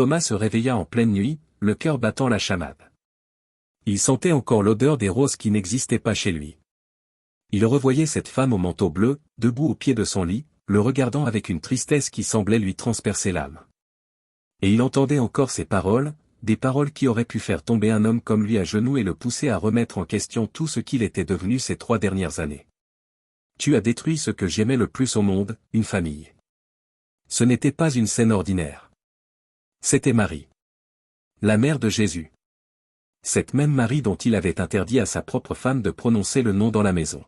Thomas se réveilla en pleine nuit, le cœur battant la chamade. Il sentait encore l'odeur des roses qui n'existaient pas chez lui. Il revoyait cette femme au manteau bleu, debout au pied de son lit, le regardant avec une tristesse qui semblait lui transpercer l'âme. Et il entendait encore ces paroles, des paroles qui auraient pu faire tomber un homme comme lui à genoux et le pousser à remettre en question tout ce qu'il était devenu ces 3 dernières années. Tu as détruit ce que j'aimais le plus au monde, une famille. Ce n'était pas une scène ordinaire. C'était Marie. La mère de Jésus. Cette même Marie dont il avait interdit à sa propre femme de prononcer le nom dans la maison.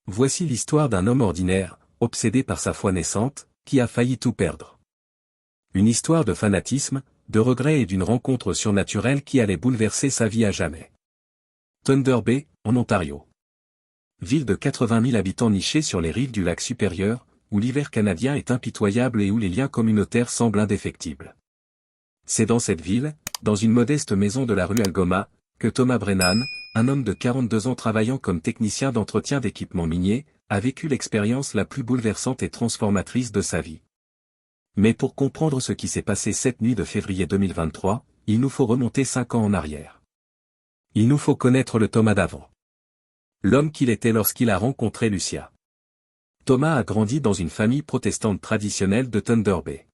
Voici l'histoire d'un homme ordinaire, obsédé par sa foi naissante, qui a failli tout perdre. Une histoire de fanatisme, de regret et d'une rencontre surnaturelle qui allait bouleverser sa vie à jamais. Thunder Bay, en Ontario. Ville de 80 000 habitants nichée sur les rives du lac Supérieur, où l'hiver canadien est impitoyable et où les liens communautaires semblent indéfectibles. C'est dans cette ville, dans une modeste maison de la rue Algoma, que Thomas Brennan, un homme de 42 ans travaillant comme technicien d'entretien d'équipements miniers, a vécu l'expérience la plus bouleversante et transformatrice de sa vie. Mais pour comprendre ce qui s'est passé cette nuit de février 2023, il nous faut remonter 5 ans en arrière. Il nous faut connaître le Thomas d'avant. L'homme qu'il était lorsqu'il a rencontré Lucia. Thomas a grandi dans une famille protestante traditionnelle de Thunder Bay.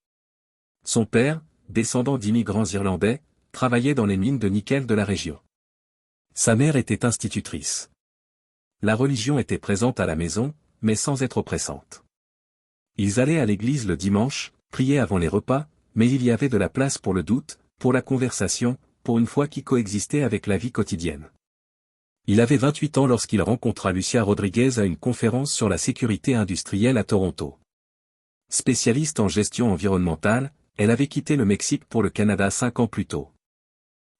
Son père, descendant d'immigrants irlandais, travaillait dans les mines de nickel de la région. Sa mère était institutrice. La religion était présente à la maison, mais sans être oppressante. Ils allaient à l'église le dimanche, priaient avant les repas, mais il y avait de la place pour le doute, pour la conversation, pour une foi qui coexistait avec la vie quotidienne. Il avait 28 ans lorsqu'il rencontra Lucia Rodriguez à une conférence sur la sécurité industrielle à Toronto. Spécialiste en gestion environnementale, elle avait quitté le Mexique pour le Canada 5 ans plus tôt.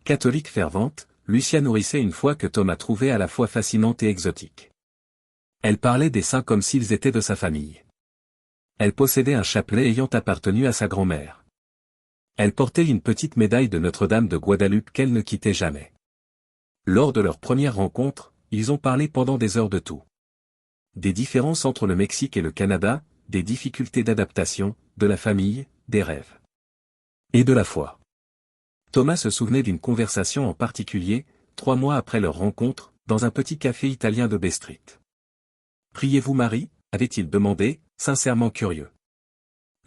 Catholique fervente, Lucia nourrissait une foi que Thomas trouvait à la fois fascinante et exotique. Elle parlait des saints comme s'ils étaient de sa famille. Elle possédait un chapelet ayant appartenu à sa grand-mère. Elle portait une petite médaille de Notre-Dame de Guadeloupe qu'elle ne quittait jamais. Lors de leur première rencontre, ils ont parlé pendant des heures de tout. Des différences entre le Mexique et le Canada, des difficultés d'adaptation, de la famille, des rêves. Et de la foi. Thomas se souvenait d'une conversation en particulier, 3 mois après leur rencontre, dans un petit café italien de Bay Street. « Priez-vous Marie » avait-il demandé, sincèrement curieux.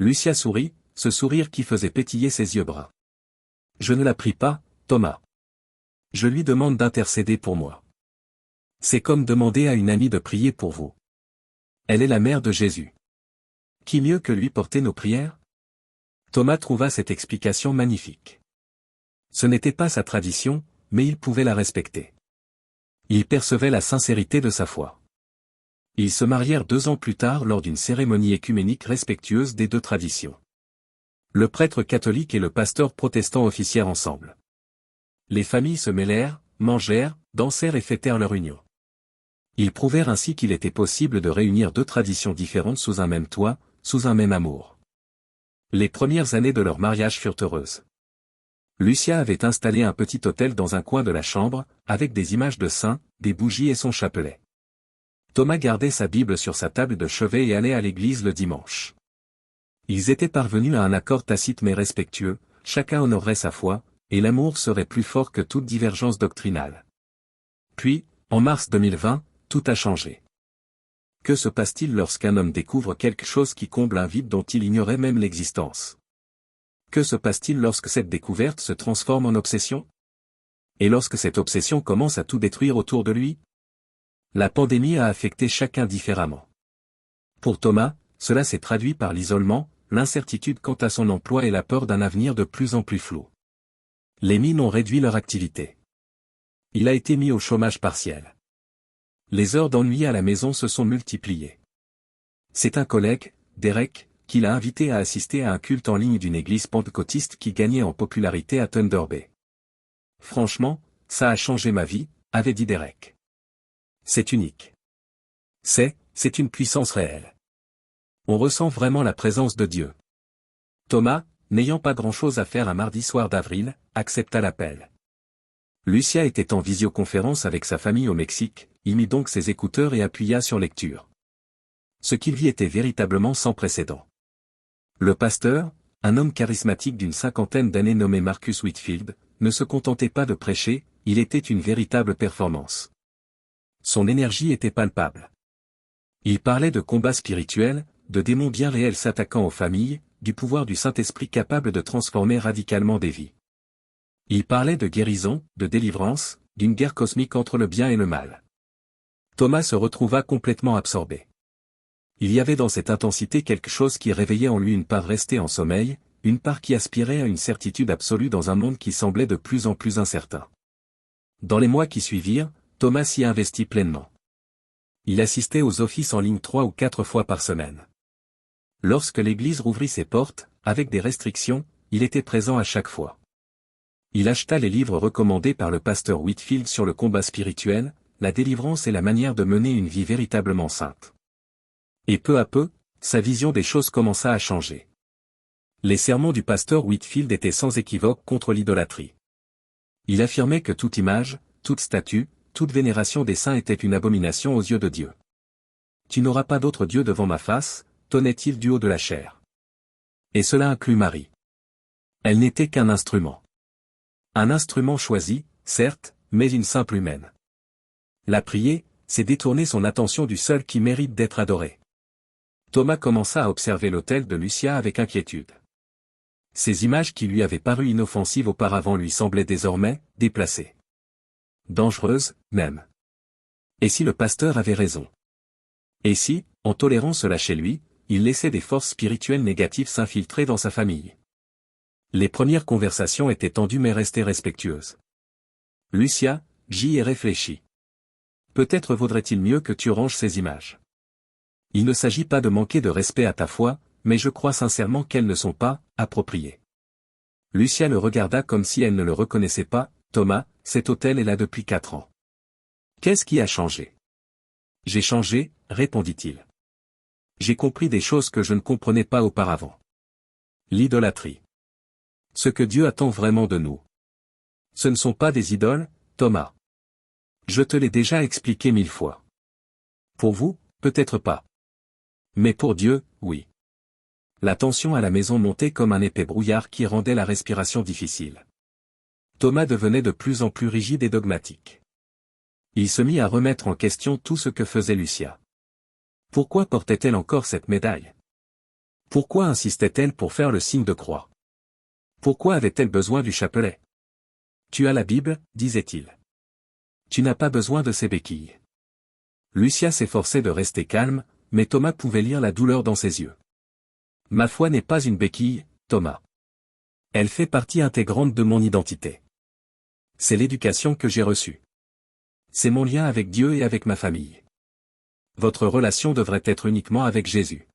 Lucia sourit, ce sourire qui faisait pétiller ses yeux bruns. « Je ne la prie pas, Thomas. Je lui demande d'intercéder pour moi. C'est comme demander à une amie de prier pour vous. Elle est la mère de Jésus. Qui mieux que lui porter nos prières ? » Thomas trouva cette explication magnifique. Ce n'était pas sa tradition, mais il pouvait la respecter. Il percevait la sincérité de sa foi. Ils se marièrent 2 ans plus tard lors d'une cérémonie écuménique respectueuse des 2 traditions. Le prêtre catholique et le pasteur protestant officièrent ensemble. Les familles se mêlèrent, mangèrent, dansèrent et fêtèrent leur union. Ils prouvèrent ainsi qu'il était possible de réunir 2 traditions différentes sous un même toit, sous un même amour. Les premières années de leur mariage furent heureuses. Lucia avait installé un petit autel dans un coin de la chambre, avec des images de saints, des bougies et son chapelet. Thomas gardait sa Bible sur sa table de chevet et allait à l'église le dimanche. Ils étaient parvenus à un accord tacite mais respectueux, chacun honorerait sa foi, et l'amour serait plus fort que toute divergence doctrinale. Puis, en mars 2020, tout a changé. Que se passe-t-il lorsqu'un homme découvre quelque chose qui comble un vide dont il ignorait même l'existence ? Que se passe-t-il lorsque cette découverte se transforme en obsession ? Et lorsque cette obsession commence à tout détruire autour de lui ? La pandémie a affecté chacun différemment. Pour Thomas, cela s'est traduit par l'isolement, l'incertitude quant à son emploi et la peur d'un avenir de plus en plus flou. Les mines ont réduit leur activité. Il a été mis au chômage partiel. Les heures d'ennui à la maison se sont multipliées. C'est un collègue, Derek, qui l'a invité à assister à un culte en ligne d'une église pentecôtiste qui gagnait en popularité à Thunder Bay. « Franchement, ça a changé ma vie », avait dit Derek. C'est unique. C'est une puissance réelle. On ressent vraiment la présence de Dieu. Thomas, n'ayant pas grand-chose à faire un mardi soir d'avril, accepta l'appel. Lucia était en visioconférence avec sa famille au Mexique, il mit donc ses écouteurs et appuya sur lecture. Ce qu'il vit était véritablement sans précédent. Le pasteur, un homme charismatique d'une cinquantaine d'années nommé Marcus Whitfield, ne se contentait pas de prêcher, il était une véritable performance. Son énergie était palpable. Il parlait de combats spirituels, de démons bien réels s'attaquant aux familles, du pouvoir du Saint-Esprit capable de transformer radicalement des vies. Il parlait de guérison, de délivrance, d'une guerre cosmique entre le bien et le mal. Thomas se retrouva complètement absorbé. Il y avait dans cette intensité quelque chose qui réveillait en lui une part restée en sommeil, une part qui aspirait à une certitude absolue dans un monde qui semblait de plus en plus incertain. Dans les mois qui suivirent, Thomas s'y investit pleinement. Il assistait aux offices en ligne 3 ou 4 fois par semaine. Lorsque l'Église rouvrit ses portes, avec des restrictions, il était présent à chaque fois. Il acheta les livres recommandés par le pasteur Whitfield sur le combat spirituel, la délivrance et la manière de mener une vie véritablement sainte. Et peu à peu, sa vision des choses commença à changer. Les sermons du pasteur Whitfield étaient sans équivoque contre l'idolâtrie. Il affirmait que toute image, toute statue, toute vénération des saints était une abomination aux yeux de Dieu. « Tu n'auras pas d'autre Dieu devant ma face », tonnait-il du haut de la chaire. Et cela inclut Marie. Elle n'était qu'un instrument. Un instrument choisi, certes, mais une simple humaine. La prier, c'est détourner son attention du seul qui mérite d'être adoré. Thomas commença à observer l'autel de Lucia avec inquiétude. Ces images qui lui avaient paru inoffensives auparavant lui semblaient désormais déplacées. Dangereuses, même. Et si le pasteur avait raison? Et si, en tolérant cela chez lui, il laissait des forces spirituelles négatives s'infiltrer dans sa famille? Les premières conversations étaient tendues mais restaient respectueuses. Lucia, j'y ai réfléchi. Peut-être vaudrait-il mieux que tu ranges ces images. Il ne s'agit pas de manquer de respect à ta foi, mais je crois sincèrement qu'elles ne sont pas appropriées. Lucia le regarda comme si elle ne le reconnaissait pas. Thomas, cet autel est là depuis 4 ans. Qu'est-ce qui a changé? J'ai changé, répondit-il. J'ai compris des choses que je ne comprenais pas auparavant. L'idolâtrie. Ce que Dieu attend vraiment de nous. Ce ne sont pas des idoles, Thomas. Je te l'ai déjà expliqué 1000 fois. Pour vous, peut-être pas. Mais pour Dieu, oui. La tension à la maison montait comme un épais brouillard qui rendait la respiration difficile. Thomas devenait de plus en plus rigide et dogmatique. Il se mit à remettre en question tout ce que faisait Lucia. Pourquoi portait-elle encore cette médaille? Pourquoi insistait-elle pour faire le signe de croix? Pourquoi avait-elle besoin du chapelet? Tu as la Bible, disait-il. Tu n'as pas besoin de ces béquilles. Lucia s'efforçait de rester calme, mais Thomas pouvait lire la douleur dans ses yeux. Ma foi n'est pas une béquille, Thomas. Elle fait partie intégrante de mon identité. C'est l'éducation que j'ai reçue. C'est mon lien avec Dieu et avec ma famille. Votre relation devrait être uniquement avec Jésus.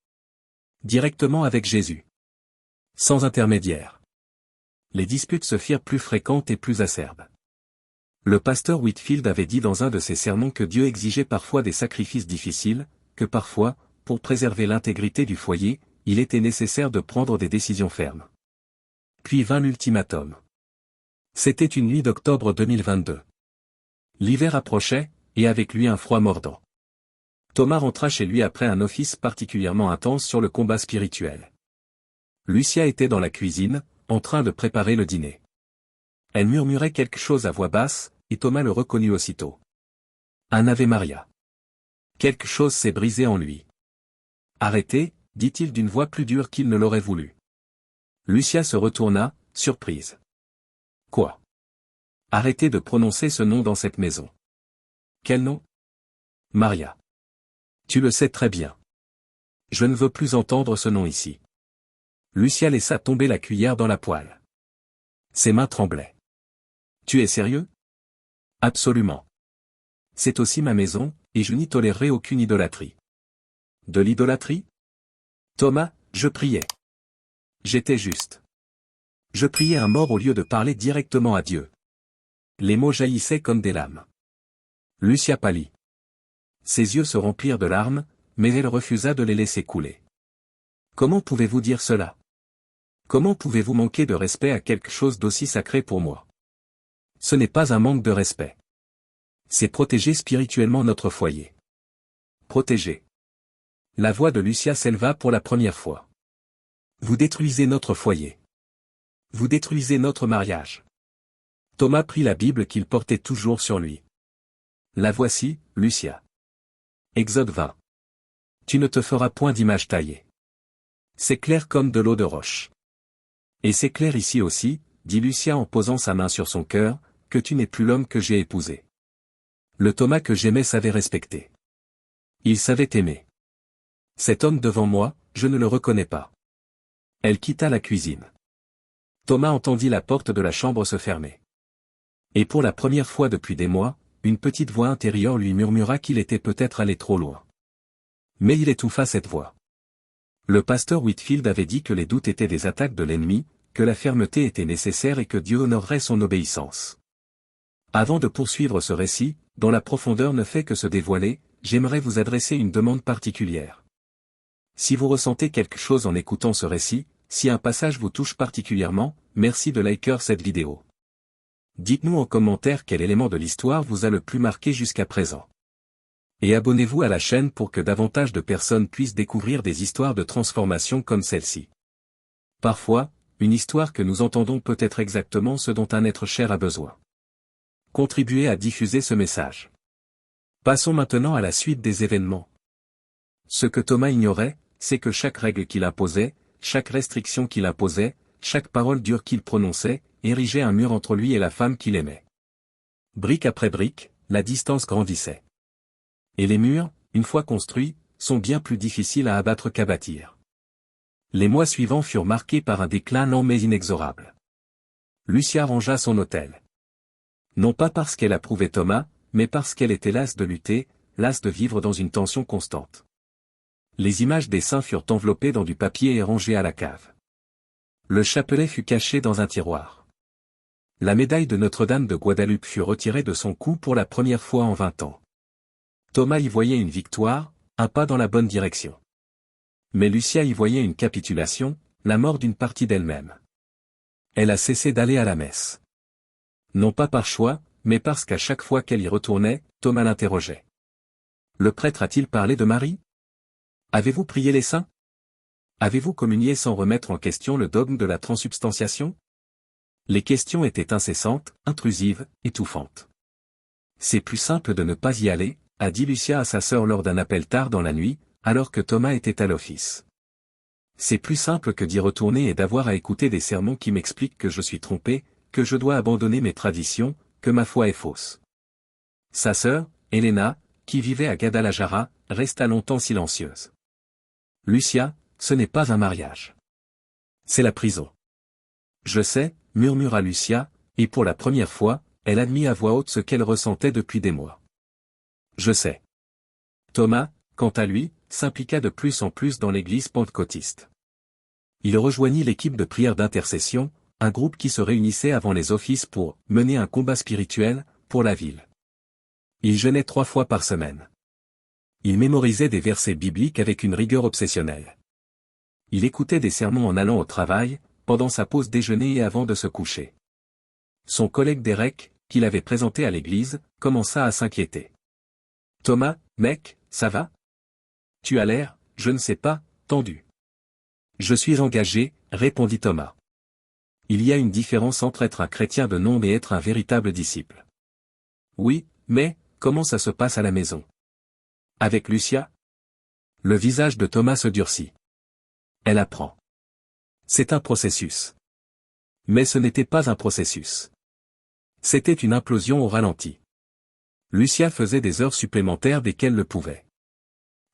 Directement avec Jésus. Sans intermédiaire. Les disputes se firent plus fréquentes et plus acerbes. Le pasteur Whitfield avait dit dans un de ses sermons que Dieu exigeait parfois des sacrifices difficiles, que parfois, pour préserver l'intégrité du foyer, il était nécessaire de prendre des décisions fermes. Puis vint l'ultimatum. C'était une nuit d'octobre 2022. L'hiver approchait, et avec lui un froid mordant. Thomas rentra chez lui après un office particulièrement intense sur le combat spirituel. Lucia était dans la cuisine, en train de préparer le dîner. Elle murmurait quelque chose à voix basse, et Thomas le reconnut aussitôt. Un Ave Maria. Quelque chose s'est brisé en lui. Arrêtez, dit-il d'une voix plus dure qu'il ne l'aurait voulu. Lucia se retourna, surprise. Quoi? Arrêtez de prononcer ce nom dans cette maison. Quel nom? Maria. Tu le sais très bien. Je ne veux plus entendre ce nom ici. Lucia laissa tomber la cuillère dans la poêle. Ses mains tremblaient. Tu es sérieux? Absolument. C'est aussi ma maison, et je n'y tolérerai aucune idolâtrie. De l'idolâtrie? Thomas, je priais. J'étais juste. Je priais un mort au lieu de parler directement à Dieu. Les mots jaillissaient comme des lames. Lucia pâlit. Ses yeux se remplirent de larmes, mais elle refusa de les laisser couler. Comment pouvez-vous dire cela? Comment pouvez-vous manquer de respect à quelque chose d'aussi sacré pour moi? Ce n'est pas un manque de respect. C'est protéger spirituellement notre foyer. Protéger. La voix de Lucia s'éleva pour la première fois. Vous détruisez notre foyer. Vous détruisez notre mariage. Thomas prit la Bible qu'il portait toujours sur lui. La voici, Lucia. Exode 20. Tu ne te feras point d'image taillée. C'est clair comme de l'eau de roche. Et c'est clair ici aussi, dit Lucia en posant sa main sur son cœur, que tu n'es plus l'homme que j'ai épousé. Le Thomas que j'aimais savait respecter. Il savait aimer. Cet homme devant moi, je ne le reconnais pas. Elle quitta la cuisine. Thomas entendit la porte de la chambre se fermer. Et pour la première fois depuis des mois, une petite voix intérieure lui murmura qu'il était peut-être allé trop loin. Mais il étouffa cette voix. Le pasteur Whitfield avait dit que les doutes étaient des attaques de l'ennemi, que la fermeté était nécessaire et que Dieu honorerait son obéissance. Avant de poursuivre ce récit, dont la profondeur ne fait que se dévoiler, j'aimerais vous adresser une demande particulière. Si vous ressentez quelque chose en écoutant ce récit, si un passage vous touche particulièrement, merci de liker cette vidéo. Dites-nous en commentaire quel élément de l'histoire vous a le plus marqué jusqu'à présent. Et abonnez-vous à la chaîne pour que davantage de personnes puissent découvrir des histoires de transformation comme celle-ci. Parfois, une histoire que nous entendons peut être exactement ce dont un être cher a besoin. Contribuez à diffuser ce message. Passons maintenant à la suite des événements. Ce que Thomas ignorait, c'est que chaque règle qu'il imposait, chaque restriction qu'il imposait, chaque parole dure qu'il prononçait, érigeait un mur entre lui et la femme qu'il aimait. Brique après brique, la distance grandissait. Et les murs, une fois construits, sont bien plus difficiles à abattre qu'à bâtir. Les mois suivants furent marqués par un déclin lent mais inexorable. Lucia rangea son hôtel. Non pas parce qu'elle approuvait Thomas, mais parce qu'elle était lasse de lutter, lasse de vivre dans une tension constante. Les images des saints furent enveloppées dans du papier et rangées à la cave. Le chapelet fut caché dans un tiroir. La médaille de Notre-Dame de Guadeloupe fut retirée de son cou pour la première fois en 20 ans. Thomas y voyait une victoire, un pas dans la bonne direction. Mais Lucia y voyait une capitulation, la mort d'une partie d'elle-même. Elle a cessé d'aller à la messe. Non pas par choix, mais parce qu'à chaque fois qu'elle y retournait, Thomas l'interrogeait. Le prêtre a-t-il parlé de Marie? Avez-vous prié les saints? Avez-vous communié sans remettre en question le dogme de la transsubstantiation? Les questions étaient incessantes, intrusives, étouffantes. C'est plus simple de ne pas y aller, a dit Lucia à sa sœur lors d'un appel tard dans la nuit, alors que Thomas était à l'office. C'est plus simple que d'y retourner et d'avoir à écouter des sermons qui m'expliquent que je suis trompé, que je dois abandonner mes traditions, que ma foi est fausse. Sa sœur, Helena, qui vivait à Guadalajara, resta longtemps silencieuse. Lucia, ce n'est pas un mariage. C'est la prison. Je sais, murmura Lucia, et pour la première fois, elle admit à voix haute ce qu'elle ressentait depuis des mois. Je sais. Thomas, quant à lui, s'impliqua de plus en plus dans l'église pentecôtiste. Il rejoignit l'équipe de prière d'intercession, un groupe qui se réunissait avant les offices pour mener un combat spirituel, pour la ville. Il jeûnait 3 fois par semaine. Il mémorisait des versets bibliques avec une rigueur obsessionnelle. Il écoutait des sermons en allant au travail, pendant sa pause déjeuner et avant de se coucher. Son collègue Derek, qu'il avait présenté à l'église, commença à s'inquiéter. « Thomas, mec, ça va? Tu as l'air, je ne sais pas, tendu. »« Je suis engagé, » répondit Thomas. Il y a une différence entre être un chrétien de nom et être un véritable disciple. Oui, mais, comment ça se passe à la maison? Avec Lucia? Le visage de Thomas se durcit. Elle apprend. C'est un processus. Mais ce n'était pas un processus. C'était une implosion au ralenti. Lucia faisait des heures supplémentaires dès qu'elle le pouvait.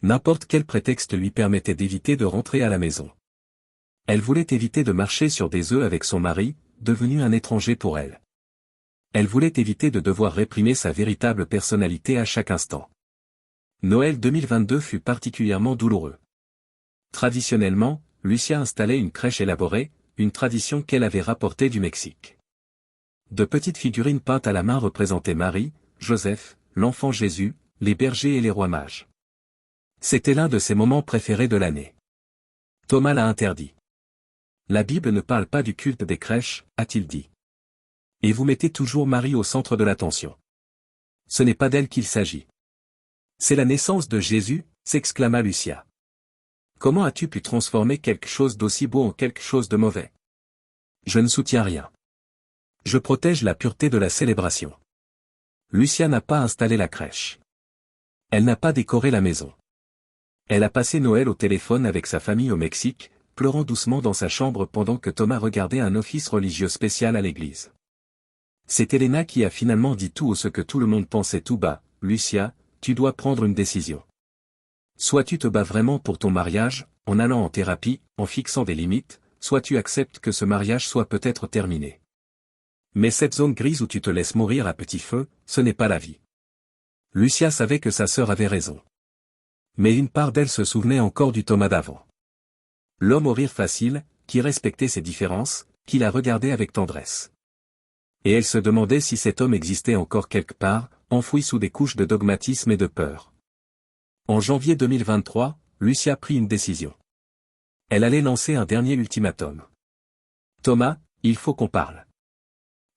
N'importe quel prétexte lui permettait d'éviter de rentrer à la maison. Elle voulait éviter de marcher sur des œufs avec son mari, devenu un étranger pour elle. Elle voulait éviter de devoir réprimer sa véritable personnalité à chaque instant. Noël 2022 fut particulièrement douloureux. Traditionnellement, Lucia installait une crèche élaborée, une tradition qu'elle avait rapportée du Mexique. De petites figurines peintes à la main représentaient Marie, Joseph, l'enfant Jésus, les bergers et les rois mages. C'était l'un de ses moments préférés de l'année. Thomas l'a interdit. La Bible ne parle pas du culte des crèches, a-t-il dit. Et vous mettez toujours Marie au centre de l'attention. Ce n'est pas d'elle qu'il s'agit. C'est la naissance de Jésus, s'exclama Lucia. Comment as-tu pu transformer quelque chose d'aussi beau en quelque chose de mauvais? Je ne soutiens rien. Je protège la pureté de la célébration. Lucia n'a pas installé la crèche. Elle n'a pas décoré la maison. Elle a passé Noël au téléphone avec sa famille au Mexique, pleurant doucement dans sa chambre pendant que Thomas regardait un office religieux spécial à l'église. C'est Elena qui a finalement dit tout haut ce que tout le monde pensait tout bas: Lucia, tu dois prendre une décision. Soit tu te bats vraiment pour ton mariage, en allant en thérapie, en fixant des limites, soit tu acceptes que ce mariage soit peut-être terminé. Mais cette zone grise où tu te laisses mourir à petit feu, ce n'est pas la vie. Lucia savait que sa sœur avait raison. Mais une part d'elle se souvenait encore du Thomas d'avant. L'homme au rire facile, qui respectait ses différences, qui la regardait avec tendresse. Et elle se demandait si cet homme existait encore quelque part, enfoui sous des couches de dogmatisme et de peur. En janvier 2023, Lucia prit une décision. Elle allait lancer un dernier ultimatum. Thomas, il faut qu'on parle.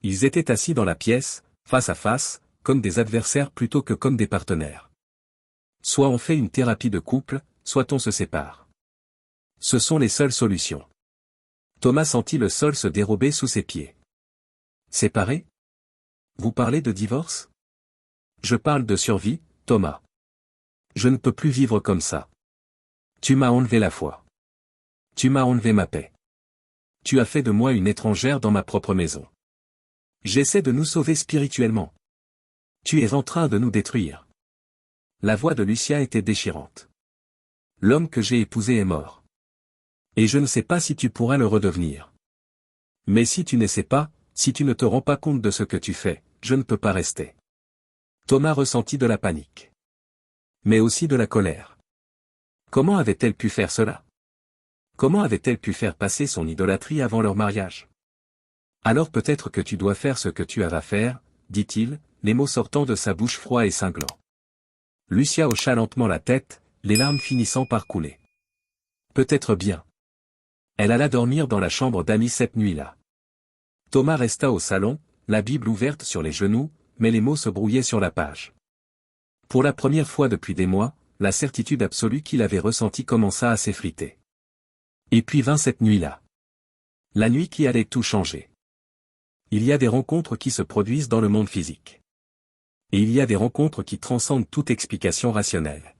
Ils étaient assis dans la pièce, face à face, comme des adversaires plutôt que comme des partenaires. Soit on fait une thérapie de couple, soit on se sépare. Ce sont les seules solutions. Thomas sentit le sol se dérober sous ses pieds. Séparés? Vous parlez de divorce? Je parle de survie, Thomas. Je ne peux plus vivre comme ça. Tu m'as enlevé la foi. Tu m'as enlevé ma paix. Tu as fait de moi une étrangère dans ma propre maison. J'essaie de nous sauver spirituellement. Tu es en train de nous détruire. La voix de Lucia était déchirante. L'homme que j'ai épousé est mort. Et je ne sais pas si tu pourras le redevenir. Mais si tu n'essaies pas, si tu ne te rends pas compte de ce que tu fais, je ne peux pas rester. Thomas ressentit de la panique. Mais aussi de la colère. Comment avait-elle pu faire cela? Comment avait-elle pu faire passer son idolâtrie avant leur mariage? Alors peut-être que tu dois faire ce que tu as à faire, dit-il, les mots sortant de sa bouche froid et cinglant. Lucia hocha lentement la tête, les larmes finissant par couler. Peut-être bien. Elle alla dormir dans la chambre d'amis cette nuit-là. Thomas resta au salon, la Bible ouverte sur les genoux, mais les mots se brouillaient sur la page. Pour la première fois depuis des mois, la certitude absolue qu'il avait ressentie commença à s'effriter. Et puis vint cette nuit-là. La nuit qui allait tout changer. Il y a des rencontres qui se produisent dans le monde physique. Et il y a des rencontres qui transcendent toute explication rationnelle.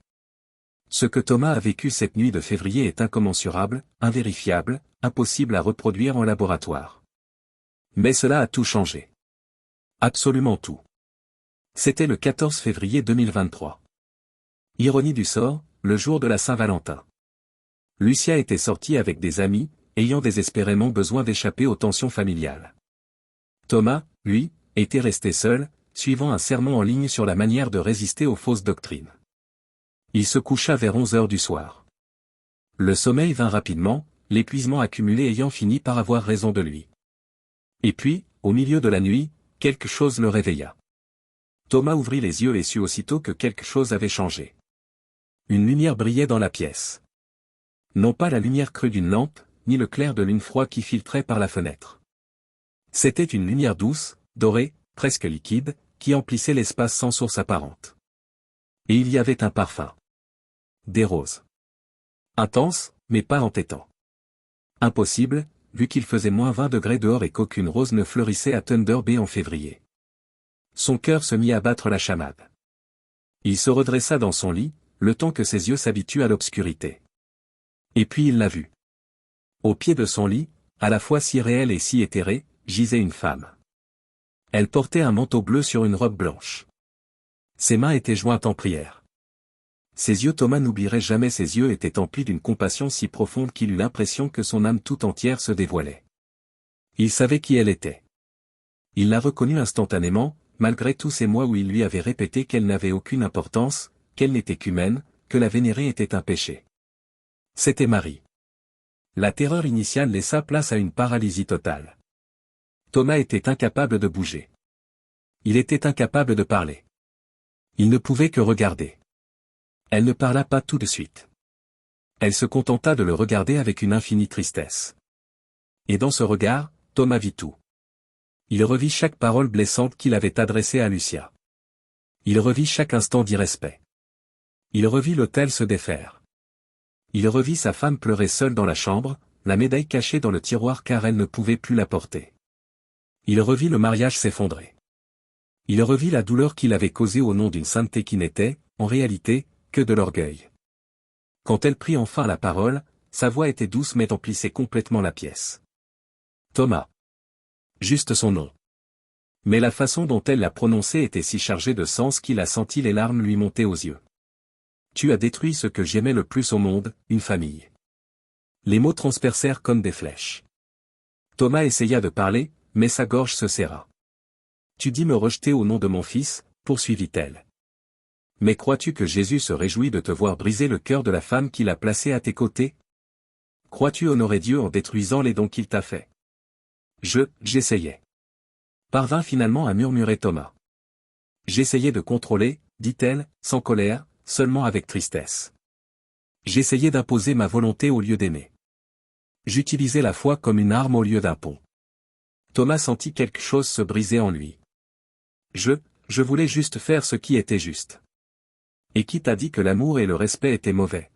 Ce que Thomas a vécu cette nuit de février est incommensurable, invérifiable, impossible à reproduire en laboratoire. Mais cela a tout changé. Absolument tout. C'était le 14 février 2023. Ironie du sort, le jour de la Saint-Valentin. Lucia était sortie avec des amis, ayant désespérément besoin d'échapper aux tensions familiales. Thomas, lui, était resté seul, suivant un sermon en ligne sur la manière de résister aux fausses doctrines. Il se coucha vers 11 heures du soir. Le sommeil vint rapidement, l'épuisement accumulé ayant fini par avoir raison de lui. Et puis, au milieu de la nuit, quelque chose le réveilla. Thomas ouvrit les yeux et sut aussitôt que quelque chose avait changé. Une lumière brillait dans la pièce. Non pas la lumière crue d'une lampe, ni le clair de lune froid qui filtrait par la fenêtre. C'était une lumière douce, dorée, presque liquide, qui emplissait l'espace sans source apparente. Et il y avait un parfum. Des roses. Intense, mais pas entêtant. Impossible, vu qu'il faisait moins 20 degrés dehors et qu'aucune rose ne fleurissait à Thunder Bay en février. Son cœur se mit à battre la chamade. Il se redressa dans son lit, le temps que ses yeux s'habituent à l'obscurité. Et puis il l'a vue. Au pied de son lit, à la fois si réelle et si éthérée, gisait une femme. Elle portait un manteau bleu sur une robe blanche. Ses mains étaient jointes en prière. Ses yeux, Thomas n'oublierait jamais, ses yeux étaient emplis d'une compassion si profonde qu'il eut l'impression que son âme tout entière se dévoilait. Il savait qui elle était. Il la reconnut instantanément, malgré tous ces mois où il lui avait répété qu'elle n'avait aucune importance, qu'elle n'était qu'humaine, que la vénérer était un péché. C'était Marie. La terreur initiale laissa place à une paralysie totale. Thomas était incapable de bouger. Il était incapable de parler. Il ne pouvait que regarder. Elle ne parla pas tout de suite. Elle se contenta de le regarder avec une infinie tristesse. Et dans ce regard, Thomas vit tout. Il revit chaque parole blessante qu'il avait adressée à Lucia. Il revit chaque instant d'irrespect. Il revit l'autel se défaire. Il revit sa femme pleurer seule dans la chambre, la médaille cachée dans le tiroir car elle ne pouvait plus la porter. Il revit le mariage s'effondrer. Il revit la douleur qu'il avait causée au nom d'une sainteté qui n'était, en réalité, que de l'orgueil. Quand elle prit enfin la parole, sa voix était douce mais emplissait complètement la pièce. Thomas. Juste son nom. Mais la façon dont elle l'a prononcé était si chargée de sens qu'il a senti les larmes lui monter aux yeux. Tu as détruit ce que j'aimais le plus au monde, une famille. Les mots transpercèrent comme des flèches. Thomas essaya de parler, mais sa gorge se serra. Tu dis me rejeter au nom de mon fils, poursuivit-elle. Mais crois-tu que Jésus se réjouit de te voir briser le cœur de la femme qu'il a placée à tes côtés? Crois-tu honorer Dieu en détruisant les dons qu'il t'a faits? J'essayais. Parvint finalement à murmurer Thomas. J'essayais de contrôler, dit-elle, sans colère, seulement avec tristesse. J'essayais d'imposer ma volonté au lieu d'aimer. J'utilisais la foi comme une arme au lieu d'un pont. Thomas sentit quelque chose se briser en lui. Je voulais juste faire ce qui était juste. Et qui t'a dit que l'amour et le respect étaient mauvais?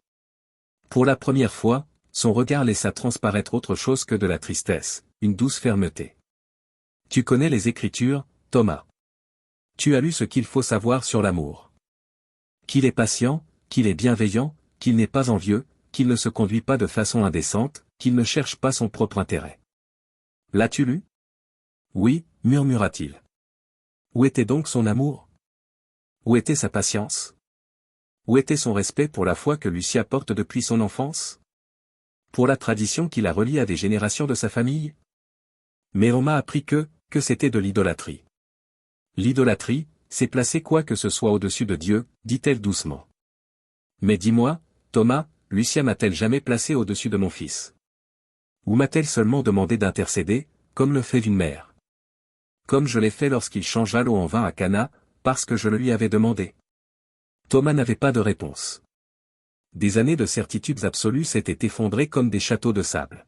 Pour la première fois, son regard laissa transparaître autre chose que de la tristesse, une douce fermeté. Tu connais les Écritures, Thomas. Tu as lu ce qu'il faut savoir sur l'amour. Qu'il est patient, qu'il est bienveillant, qu'il n'est pas envieux, qu'il ne se conduit pas de façon indécente, qu'il ne cherche pas son propre intérêt. L'as-tu lu? Oui, murmura-t-il. Où était donc son amour? Où était sa patience? Où était son respect pour la foi que Lucia porte depuis son enfance? Pour la tradition qui la relie à des générations de sa famille? Mais on m'a appris que c'était de l'idolâtrie. L'idolâtrie, c'est placer quoi que ce soit au-dessus de Dieu, dit-elle doucement. Mais dis-moi, Thomas, Lucia m'a-t-elle jamais placé au-dessus de mon fils? Ou m'a-t-elle seulement demandé d'intercéder, comme le fait une mère? Comme je l'ai fait lorsqu'il changea l'eau en vin à Cana, parce que je le lui avais demandé. Thomas n'avait pas de réponse. Des années de certitudes absolues s'étaient effondrées comme des châteaux de sable.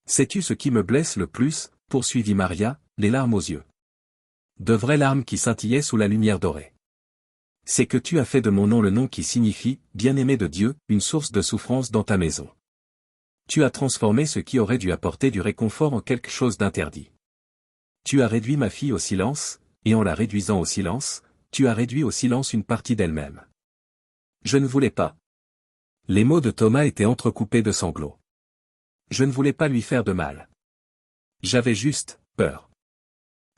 Sais-tu ce qui me blesse le plus, poursuivit Maria, les larmes aux yeux. De vraies larmes qui scintillaient sous la lumière dorée. C'est que tu as fait de mon nom le nom qui signifie, bien-aimé de Dieu, une source de souffrance dans ta maison. Tu as transformé ce qui aurait dû apporter du réconfort en quelque chose d'interdit. Tu as réduit ma fille au silence, et en la réduisant au silence, tu as réduit au silence une partie d'elle-même. Je ne voulais pas. Les mots de Thomas étaient entrecoupés de sanglots. Je ne voulais pas lui faire de mal. J'avais juste peur.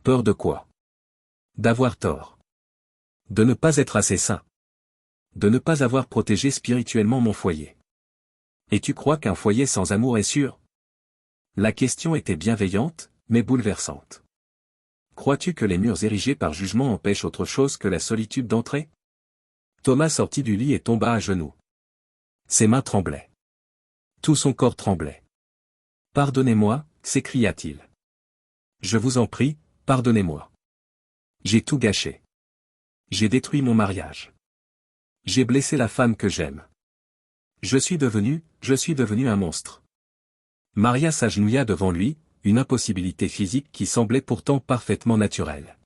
Peur de quoi? D'avoir tort. De ne pas être assez saint. De ne pas avoir protégé spirituellement mon foyer. Et tu crois qu'un foyer sans amour est sûr? La question était bienveillante, mais bouleversante. Crois-tu que les murs érigés par jugement empêchent autre chose que la solitude d'entrer? Thomas sortit du lit et tomba à genoux. Ses mains tremblaient. Tout son corps tremblait. Pardonnez-moi, s'écria-t-il. Je vous en prie, pardonnez-moi. J'ai tout gâché. J'ai détruit mon mariage. J'ai blessé la femme que j'aime. Je suis devenu un monstre. Maria s'agenouilla devant lui, une impossibilité physique qui semblait pourtant parfaitement naturelle.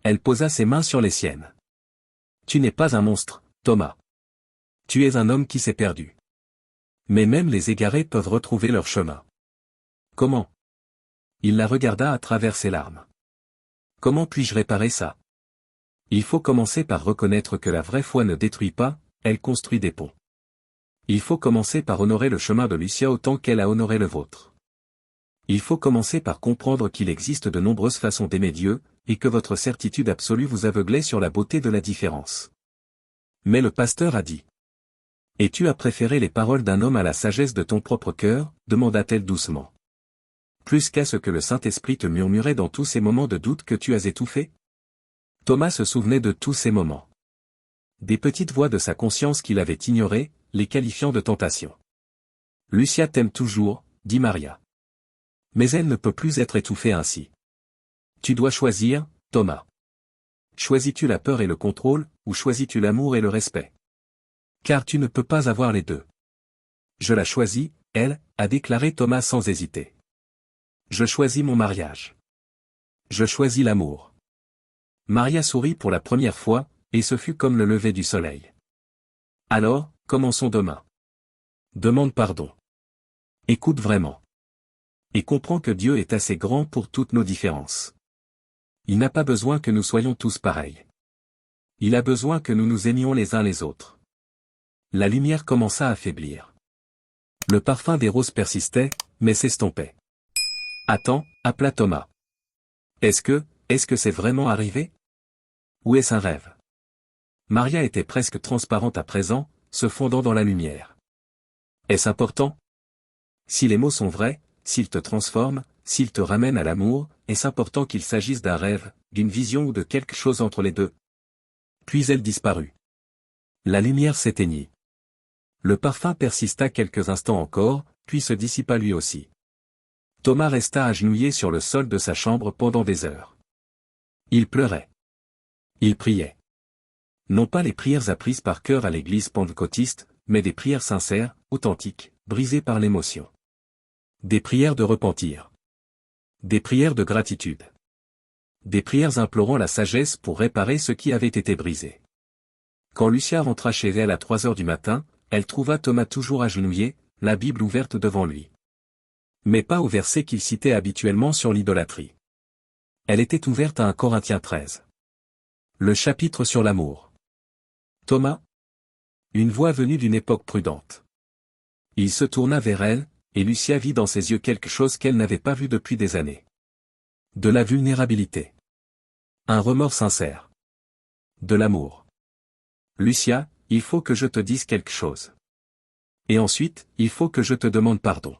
Elle posa ses mains sur les siennes. Tu n'es pas un monstre, Thomas. Tu es un homme qui s'est perdu. Mais même les égarés peuvent retrouver leur chemin. Comment? Il la regarda à travers ses larmes. Comment puis-je réparer ça? Il faut commencer par reconnaître que la vraie foi ne détruit pas, elle construit des ponts. Il faut commencer par honorer le chemin de Lucia autant qu'elle a honoré le vôtre. Il faut commencer par comprendre qu'il existe de nombreuses façons d'aimer Dieu, et que votre certitude absolue vous aveuglait sur la beauté de la différence. Mais le pasteur a dit. Et tu as préféré les paroles d'un homme à la sagesse de ton propre cœur, demanda-t-elle doucement. Plus qu'à ce que le Saint-Esprit te murmurait dans tous ces moments de doute que tu as étouffés? Thomas se souvenait de tous ces moments. Des petites voix de sa conscience qu'il avait ignorées, les qualifiant de tentation. Lucia t'aime toujours, dit Maria. Mais elle ne peut plus être étouffée ainsi. Tu dois choisir, Thomas. Choisis-tu la peur et le contrôle, ou choisis-tu l'amour et le respect? Car tu ne peux pas avoir les deux. Je la choisis, elle, a déclaré Thomas sans hésiter. Je choisis mon mariage. Je choisis l'amour. Maria sourit pour la première fois, et ce fut comme le lever du soleil. Alors, commençons demain. Demande pardon. Écoute vraiment. Et comprends que Dieu est assez grand pour toutes nos différences. Il n'a pas besoin que nous soyons tous pareils. Il a besoin que nous nous aimions les uns les autres. La lumière commença à faiblir. Le parfum des roses persistait, mais s'estompait. Attends, appela Thomas. Est-ce que c'est vraiment arrivé? Ou est-ce un rêve? Maria était presque transparente à présent, se fondant dans la lumière. Est-ce important? Si les mots sont vrais, s'ils te transforment, s'ils te ramènent à l'amour, est-ce important qu'il s'agisse d'un rêve, d'une vision ou de quelque chose entre les deux? Puis elle disparut. La lumière s'éteignit. Le parfum persista quelques instants encore, puis se dissipa lui aussi. Thomas resta agenouillé sur le sol de sa chambre pendant des heures. Il pleurait. Il priait. Non pas les prières apprises par cœur à l'église pentecôtiste, mais des prières sincères, authentiques, brisées par l'émotion. Des prières de repentir. Des prières de gratitude. Des prières implorant la sagesse pour réparer ce qui avait été brisé. Quand Lucia rentra chez elle à 3 heures du matin, elle trouva Thomas toujours agenouillé, la Bible ouverte devant lui. Mais pas au verset qu'il citait habituellement sur l'idolâtrie. Elle était ouverte à 1 Corinthiens 13. Le chapitre sur l'amour. Thomas? Une voix venue d'une époque prudente. Il se tourna vers elle, et Lucia vit dans ses yeux quelque chose qu'elle n'avait pas vu depuis des années. De la vulnérabilité. Un remords sincère. De l'amour. Lucia, il faut que je te dise quelque chose. Et ensuite, il faut que je te demande pardon.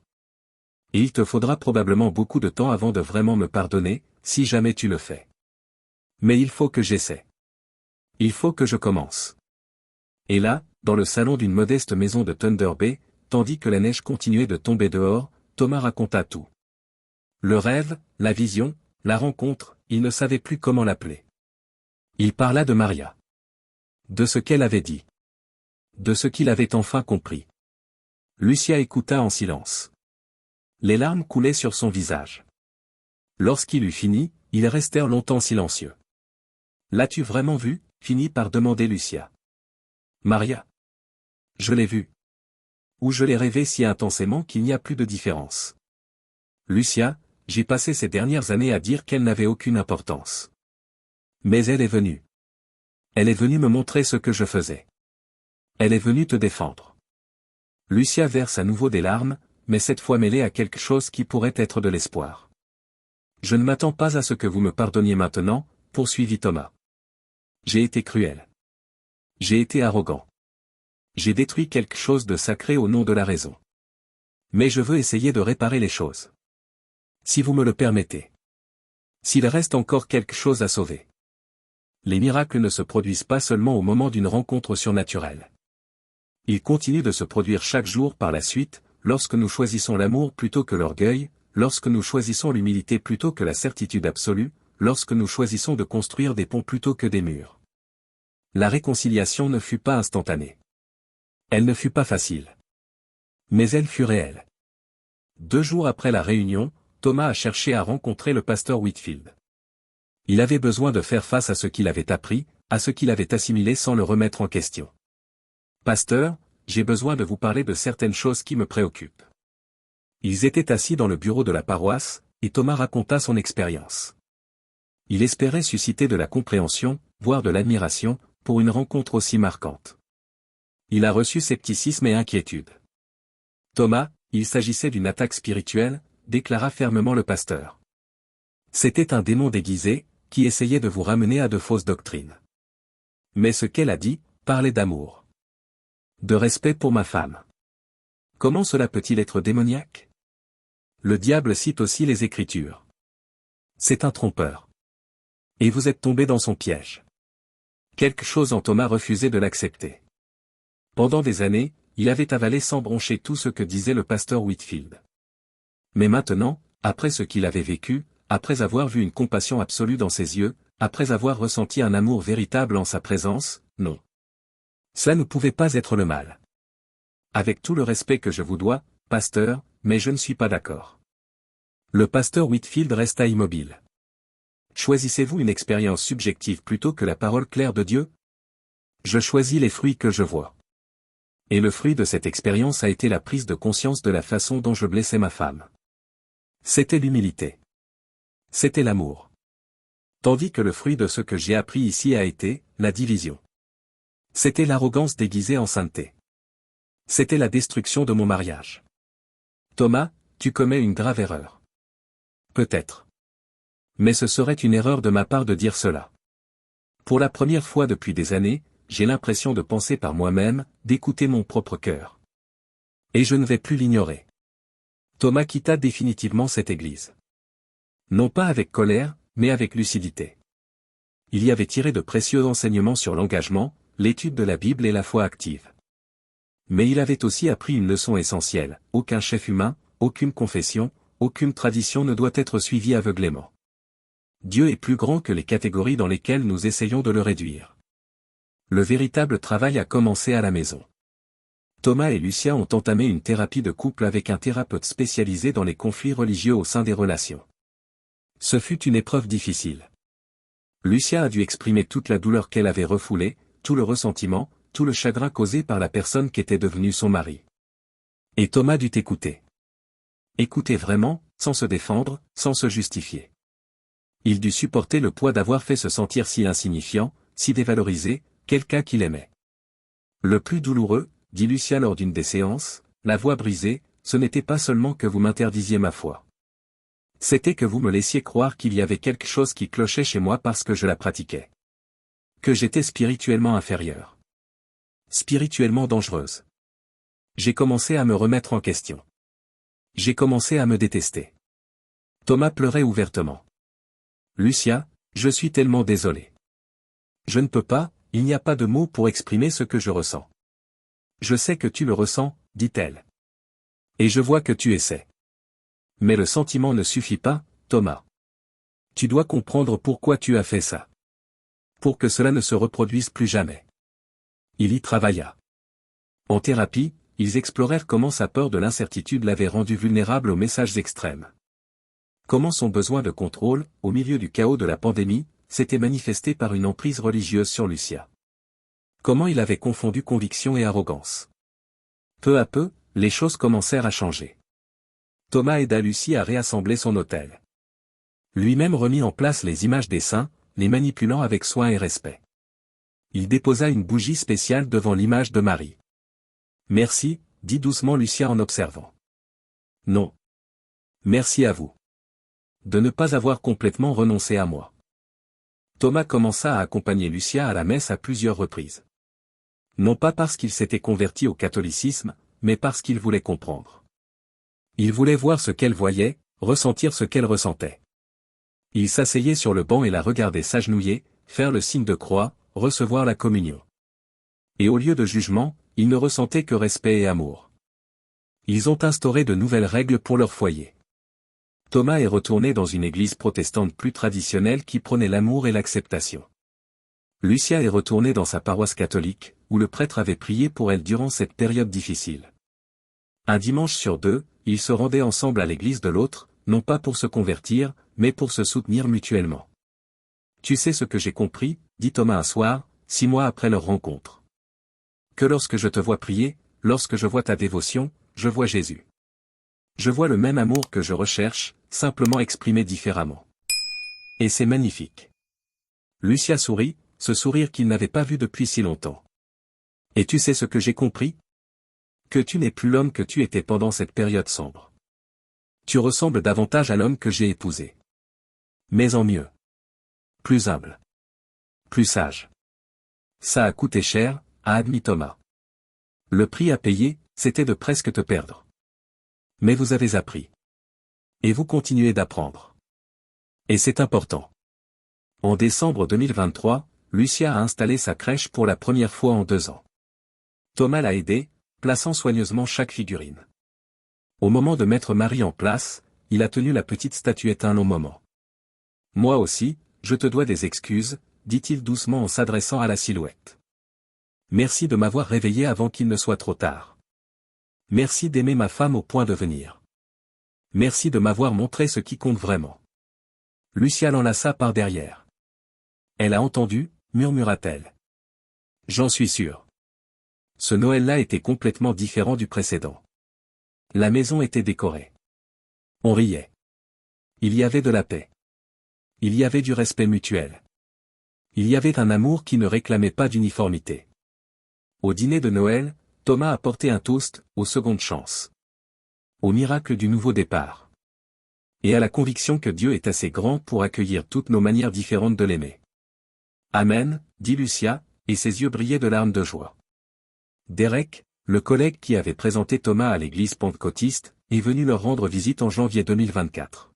Et il te faudra probablement beaucoup de temps avant de vraiment me pardonner, si jamais tu le fais. Mais il faut que j'essaie. Il faut que je commence. Et là, dans le salon d'une modeste maison de Thunder Bay, tandis que la neige continuait de tomber dehors, Thomas raconta tout. Le rêve, la vision, la rencontre, il ne savait plus comment l'appeler. Il parla de Maria. De ce qu'elle avait dit. De ce qu'il avait enfin compris. Lucia écouta en silence. Les larmes coulaient sur son visage. Lorsqu'il eut fini, ils restèrent longtemps silencieux. L'as-tu vraiment vu? Finit par demander Lucia. Maria. Je l'ai vu. Ou je l'ai rêvé si intensément qu'il n'y a plus de différence. Lucia, j'ai passé ces dernières années à dire qu'elle n'avait aucune importance. Mais elle est venue. Elle est venue me montrer ce que je faisais. Elle est venue te défendre. Lucia verse à nouveau des larmes, mais cette fois mêlées à quelque chose qui pourrait être de l'espoir. Je ne m'attends pas à ce que vous me pardonniez maintenant, poursuivit Thomas. J'ai été cruel. J'ai été arrogant. J'ai détruit quelque chose de sacré au nom de la raison. Mais je veux essayer de réparer les choses. Si vous me le permettez. S'il reste encore quelque chose à sauver. Les miracles ne se produisent pas seulement au moment d'une rencontre surnaturelle. Ils continuent de se produire chaque jour par la suite, lorsque nous choisissons l'amour plutôt que l'orgueil, lorsque nous choisissons l'humilité plutôt que la certitude absolue, lorsque nous choisissons de construire des ponts plutôt que des murs. La réconciliation ne fut pas instantanée. Elle ne fut pas facile. Mais elle fut réelle. 2 jours après la réunion, Thomas a cherché à rencontrer le pasteur Whitfield. Il avait besoin de faire face à ce qu'il avait appris, à ce qu'il avait assimilé sans le remettre en question. Pasteur, j'ai besoin de vous parler de certaines choses qui me préoccupent. Ils étaient assis dans le bureau de la paroisse, et Thomas raconta son expérience. Il espérait susciter de la compréhension, voire de l'admiration, pour une rencontre aussi marquante. Il a reçu scepticisme et inquiétude. Thomas, il s'agissait d'une attaque spirituelle, déclara fermement le pasteur. C'était un démon déguisé, qui essayait de vous ramener à de fausses doctrines. Mais ce qu'elle a dit, parlait d'amour. De respect pour ma femme. Comment cela peut-il être démoniaque? Le diable cite aussi les Écritures. C'est un trompeur. Et vous êtes tombé dans son piège. Quelque chose en Thomas refusait de l'accepter. Pendant des années, il avait avalé sans broncher tout ce que disait le pasteur Whitfield. Mais maintenant, après ce qu'il avait vécu, après avoir vu une compassion absolue dans ses yeux, après avoir ressenti un amour véritable en sa présence, non. Cela ne pouvait pas être le mal. Avec tout le respect que je vous dois, pasteur, mais je ne suis pas d'accord. Le pasteur Whitfield resta immobile. Choisissez-vous une expérience subjective plutôt que la parole claire de Dieu? Je choisis les fruits que je vois. Et le fruit de cette expérience a été la prise de conscience de la façon dont je blessais ma femme. C'était l'humilité. C'était l'amour. Tandis que le fruit de ce que j'ai appris ici a été la division. C'était l'arrogance déguisée en sainteté. C'était la destruction de mon mariage. Thomas, tu commets une grave erreur. Peut-être. Mais ce serait une erreur de ma part de dire cela. Pour la première fois depuis des années, j'ai l'impression de penser par moi-même, d'écouter mon propre cœur. Et je ne vais plus l'ignorer. Thomas quitta définitivement cette église. Non pas avec colère, mais avec lucidité. Il y avait tiré de précieux enseignements sur l'engagement, l'étude de la Bible et la foi active. Mais il avait aussi appris une leçon essentielle, aucun chef humain, aucune confession, aucune tradition ne doit être suivie aveuglément. Dieu est plus grand que les catégories dans lesquelles nous essayons de le réduire. Le véritable travail a commencé à la maison. Thomas et Lucia ont entamé une thérapie de couple avec un thérapeute spécialisé dans les conflits religieux au sein des relations. Ce fut une épreuve difficile. Lucia a dû exprimer toute la douleur qu'elle avait refoulée, tout le ressentiment, tout le chagrin causé par la personne qu'était devenue son mari. Et Thomas dut écouter. Écouter vraiment, sans se défendre, sans se justifier. Il dut supporter le poids d'avoir fait se sentir si insignifiant, si dévalorisé, quelqu'un qu'il aimait. Le plus douloureux, dit Lucia lors d'une des séances, la voix brisée, ce n'était pas seulement que vous m'interdisiez ma foi. C'était que vous me laissiez croire qu'il y avait quelque chose qui clochait chez moi parce que je la pratiquais. Que j'étais spirituellement inférieure. Spirituellement dangereuse. J'ai commencé à me remettre en question. J'ai commencé à me détester. Thomas pleurait ouvertement. Lucia, je suis tellement désolé. Je ne peux pas, il n'y a pas de mots pour exprimer ce que je ressens. Je sais que tu le ressens, dit-elle. Et je vois que tu essaies. Mais le sentiment ne suffit pas, Thomas. Tu dois comprendre pourquoi tu as fait ça. Pour que cela ne se reproduise plus jamais. Il y travailla. En thérapie, ils explorèrent comment sa peur de l'incertitude l'avait rendu vulnérable aux messages extrêmes. Comment son besoin de contrôle, au milieu du chaos de la pandémie, s'était manifesté par une emprise religieuse sur Lucia. Comment il avait confondu conviction et arrogance. Peu à peu, les choses commencèrent à changer. Thomas aida Lucie à réassembler son autel. Lui-même remit en place les images des saints, les manipulant avec soin et respect. Il déposa une bougie spéciale devant l'image de Marie. Merci, dit doucement Lucia en observant. Non. Merci à vous. De ne pas avoir complètement renoncé à moi. Thomas commença à accompagner Lucia à la messe à plusieurs reprises. Non pas parce qu'il s'était converti au catholicisme, mais parce qu'il voulait comprendre. Il voulait voir ce qu'elle voyait, ressentir ce qu'elle ressentait. Il s'asseyait sur le banc et la regardait s'agenouiller, faire le signe de croix, recevoir la communion. Et au lieu de jugement, il ne ressentait que respect et amour. Ils ont instauré de nouvelles règles pour leur foyer. Thomas est retourné dans une église protestante plus traditionnelle qui prônait l'amour et l'acceptation. Lucia est retournée dans sa paroisse catholique, où le prêtre avait prié pour elle durant cette période difficile. Un dimanche sur deux, ils se rendaient ensemble à l'église de l'autre, non pas pour se convertir, mais pour se soutenir mutuellement. Tu sais ce que j'ai compris, dit Thomas un soir, 6 mois après leur rencontre. Que lorsque je te vois prier, lorsque je vois ta dévotion, je vois Jésus. Je vois le même amour que je recherche, simplement exprimé différemment. Et c'est magnifique. Lucia sourit, ce sourire qu'il n'avait pas vu depuis si longtemps. Et tu sais ce que j'ai compris ? Que tu n'es plus l'homme que tu étais pendant cette période sombre. Tu ressembles davantage à l'homme que j'ai épousé. Mais en mieux. Plus humble. Plus sage. Ça a coûté cher, a admis Thomas. Le prix à payer, c'était de presque te perdre. Mais vous avez appris. Et vous continuez d'apprendre. Et c'est important. En décembre 2023, Lucia a installé sa crèche pour la première fois en 2 ans. Thomas l'a aidé, plaçant soigneusement chaque figurine. Au moment de mettre Marie en place, il a tenu la petite statuette un long moment. Moi aussi, je te dois des excuses, dit-il doucement en s'adressant à la silhouette. Merci de m'avoir réveillé avant qu'il ne soit trop tard. Merci d'aimer ma femme au point de venir. Merci de m'avoir montré ce qui compte vraiment. Lucia l'enlaça par derrière. Elle a entendu, murmura-t-elle. J'en suis sûr. Ce Noël-là était complètement différent du précédent. La maison était décorée. On riait. Il y avait de la paix. Il y avait du respect mutuel. Il y avait un amour qui ne réclamait pas d'uniformité. Au dîner de Noël, Thomas a porté un toast aux secondes chances. Au miracle du nouveau départ. Et à la conviction que Dieu est assez grand pour accueillir toutes nos manières différentes de l'aimer. Amen, dit Lucia, et ses yeux brillaient de larmes de joie. Derek, le collègue qui avait présenté Thomas à l'église pentecôtiste, est venu leur rendre visite en janvier 2024.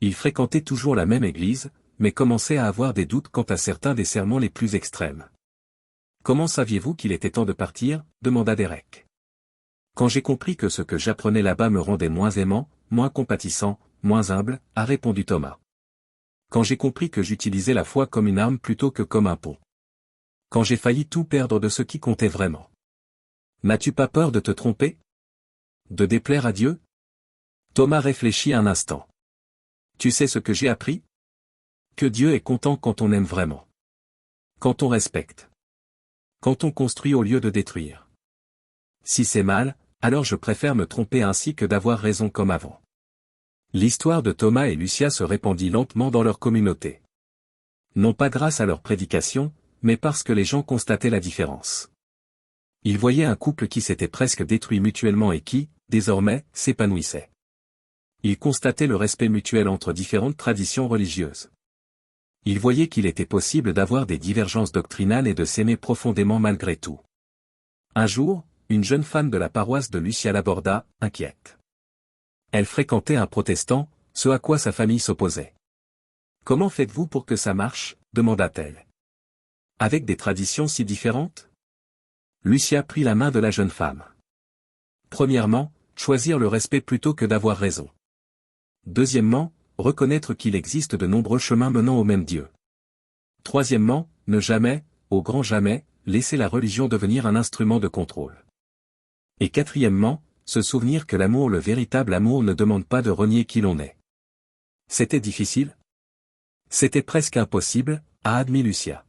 Il fréquentait toujours la même église, mais commençait à avoir des doutes quant à certains des sermons les plus extrêmes. « Comment saviez-vous qu'il était temps de partir ?» demanda Derek. « Quand j'ai compris que ce que j'apprenais là-bas me rendait moins aimant, moins compatissant, moins humble, a répondu Thomas. Quand j'ai compris que j'utilisais la foi comme une arme plutôt que comme un pont. Quand j'ai failli tout perdre de ce qui comptait vraiment. N'as-tu pas peur de te tromper? De déplaire à Dieu? Thomas réfléchit un instant. Tu sais ce que j'ai appris? Que Dieu est content quand on aime vraiment. Quand on respecte. Quand on construit au lieu de détruire. Si c'est mal, alors je préfère me tromper ainsi que d'avoir raison comme avant. L'histoire de Thomas et Lucia se répandit lentement dans leur communauté. Non pas grâce à leur prédication, mais parce que les gens constataient la différence. Ils voyaient un couple qui s'était presque détruit mutuellement et qui, désormais, s'épanouissait. Ils constataient le respect mutuel entre différentes traditions religieuses. Ils voyaient qu'il était possible d'avoir des divergences doctrinales et de s'aimer profondément malgré tout. Un jour, une jeune femme de la paroisse de Lucia l'aborda, inquiète. Elle fréquentait un protestant, ce à quoi sa famille s'opposait. « Comment faites-vous pour que ça marche ?» demanda-t-elle. « Avec des traditions si différentes ?» Lucia prit la main de la jeune femme. Premièrement, choisir le respect plutôt que d'avoir raison. Deuxièmement, reconnaître qu'il existe de nombreux chemins menant au même Dieu. Troisièmement, ne jamais, au grand jamais, laisser la religion devenir un instrument de contrôle. Et quatrièmement, se souvenir que l'amour, le véritable amour, ne demande pas de renier qui l'on est. C'était difficile? C'était presque impossible, a admis Lucia.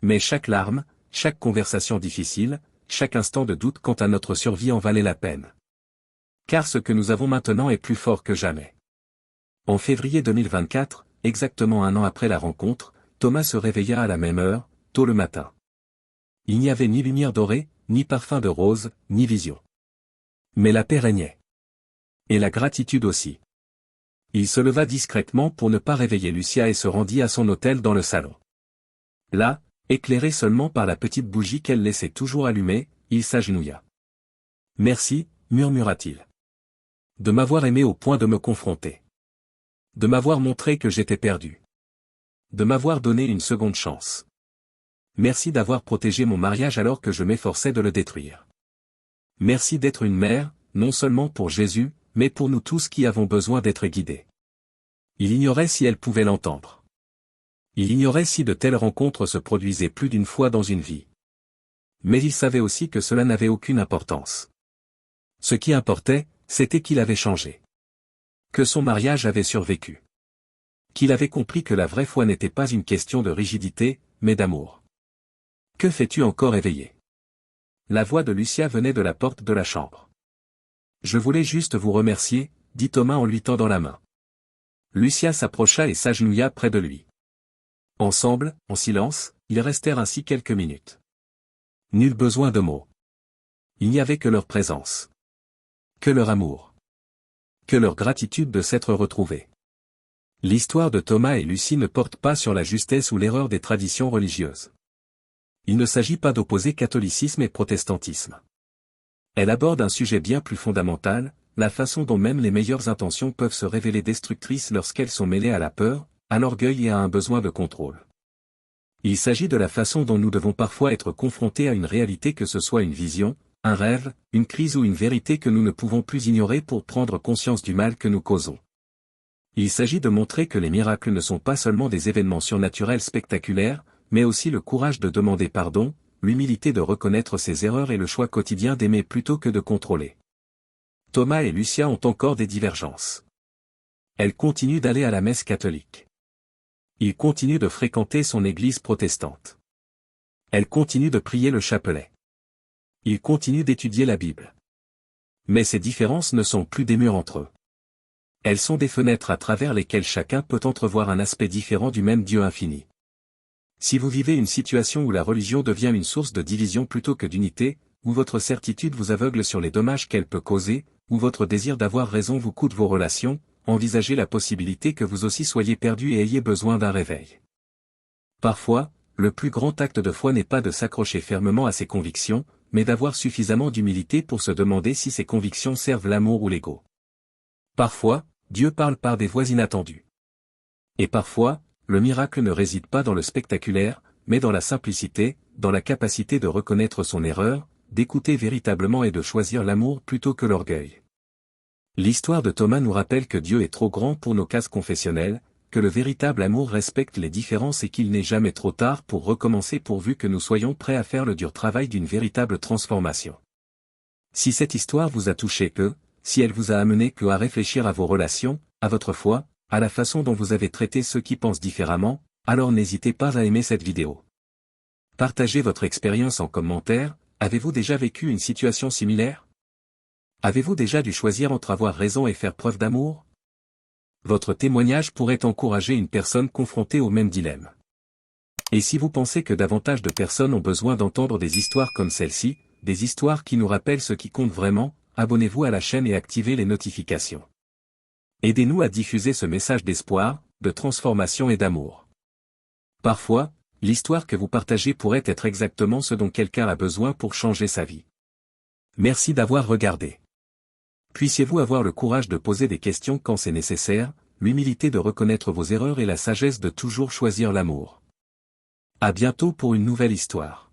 Mais chaque larme, chaque conversation difficile, chaque instant de doute quant à notre survie en valait la peine. Car ce que nous avons maintenant est plus fort que jamais. En février 2024, exactement un an après la rencontre, Thomas se réveilla à la même heure, tôt le matin. Il n'y avait ni lumière dorée, ni parfum de rose, ni vision. Mais la paix régnait. Et la gratitude aussi. Il se leva discrètement pour ne pas réveiller Lucia et se rendit à son hôtel dans le salon. Là, éclairé seulement par la petite bougie qu'elle laissait toujours allumée, il s'agenouilla. « Merci, murmura-t-il. De m'avoir aimé au point de me confronter. De m'avoir montré que j'étais perdu. De m'avoir donné une seconde chance. Merci d'avoir protégé mon mariage alors que je m'efforçais de le détruire. Merci d'être une mère, non seulement pour Jésus, mais pour nous tous qui avons besoin d'être guidés. » Il ignorait si elle pouvait l'entendre. Il ignorait si de telles rencontres se produisaient plus d'une fois dans une vie. Mais il savait aussi que cela n'avait aucune importance. Ce qui importait, c'était qu'il avait changé. Que son mariage avait survécu. Qu'il avait compris que la vraie foi n'était pas une question de rigidité, mais d'amour. « Que fais-tu encore éveillé ?» La voix de Lucia venait de la porte de la chambre. « Je voulais juste vous remercier, » dit Thomas en lui tendant la main. Lucia s'approcha et s'agenouilla près de lui. Ensemble, en silence, ils restèrent ainsi quelques minutes. Nul besoin de mots. Il n'y avait que leur présence. Que leur amour. Que leur gratitude de s'être retrouvés. L'histoire de Thomas et Lucie ne porte pas sur la justesse ou l'erreur des traditions religieuses. Il ne s'agit pas d'opposer catholicisme et protestantisme. Elle aborde un sujet bien plus fondamental, la façon dont même les meilleures intentions peuvent se révéler destructrices lorsqu'elles sont mêlées à la peur, à l'orgueil et à un besoin de contrôle. Il s'agit de la façon dont nous devons parfois être confrontés à une réalité, que ce soit une vision, un rêve, une crise ou une vérité que nous ne pouvons plus ignorer pour prendre conscience du mal que nous causons. Il s'agit de montrer que les miracles ne sont pas seulement des événements surnaturels spectaculaires, mais aussi le courage de demander pardon, l'humilité de reconnaître ses erreurs et le choix quotidien d'aimer plutôt que de contrôler. Thomas et Lucia ont encore des divergences. Elle continue d'aller à la messe catholique. Il continue de fréquenter son église protestante. Elle continue de prier le chapelet. Ils continuent d'étudier la Bible. Mais ces différences ne sont plus des murs entre eux. Elles sont des fenêtres à travers lesquelles chacun peut entrevoir un aspect différent du même Dieu infini. Si vous vivez une situation où la religion devient une source de division plutôt que d'unité, où votre certitude vous aveugle sur les dommages qu'elle peut causer, où votre désir d'avoir raison vous coûte vos relations, envisagez la possibilité que vous aussi soyez perdu et ayez besoin d'un réveil. Parfois, le plus grand acte de foi n'est pas de s'accrocher fermement à ses convictions, mais d'avoir suffisamment d'humilité pour se demander si ces convictions servent l'amour ou l'ego. Parfois, Dieu parle par des voies inattendues. Et parfois, le miracle ne réside pas dans le spectaculaire, mais dans la simplicité, dans la capacité de reconnaître son erreur, d'écouter véritablement et de choisir l'amour plutôt que l'orgueil. L'histoire de Thomas nous rappelle que Dieu est trop grand pour nos cases confessionnelles, que le véritable amour respecte les différences et qu'il n'est jamais trop tard pour recommencer pourvu que nous soyons prêts à faire le dur travail d'une véritable transformation. Si cette histoire vous a touché si elle vous a amené à réfléchir à vos relations, à votre foi, à la façon dont vous avez traité ceux qui pensent différemment, alors n'hésitez pas à aimer cette vidéo. Partagez votre expérience en commentaire. Avez-vous déjà vécu une situation similaire? Avez-vous déjà dû choisir entre avoir raison et faire preuve d'amour? Votre témoignage pourrait encourager une personne confrontée au même dilemme. Et si vous pensez que davantage de personnes ont besoin d'entendre des histoires comme celle-ci, des histoires qui nous rappellent ce qui compte vraiment, abonnez-vous à la chaîne et activez les notifications. Aidez-nous à diffuser ce message d'espoir, de transformation et d'amour. Parfois, l'histoire que vous partagez pourrait être exactement ce dont quelqu'un a besoin pour changer sa vie. Merci d'avoir regardé. Puissiez-vous avoir le courage de poser des questions quand c'est nécessaire, l'humilité de reconnaître vos erreurs et la sagesse de toujours choisir l'amour. À bientôt pour une nouvelle histoire.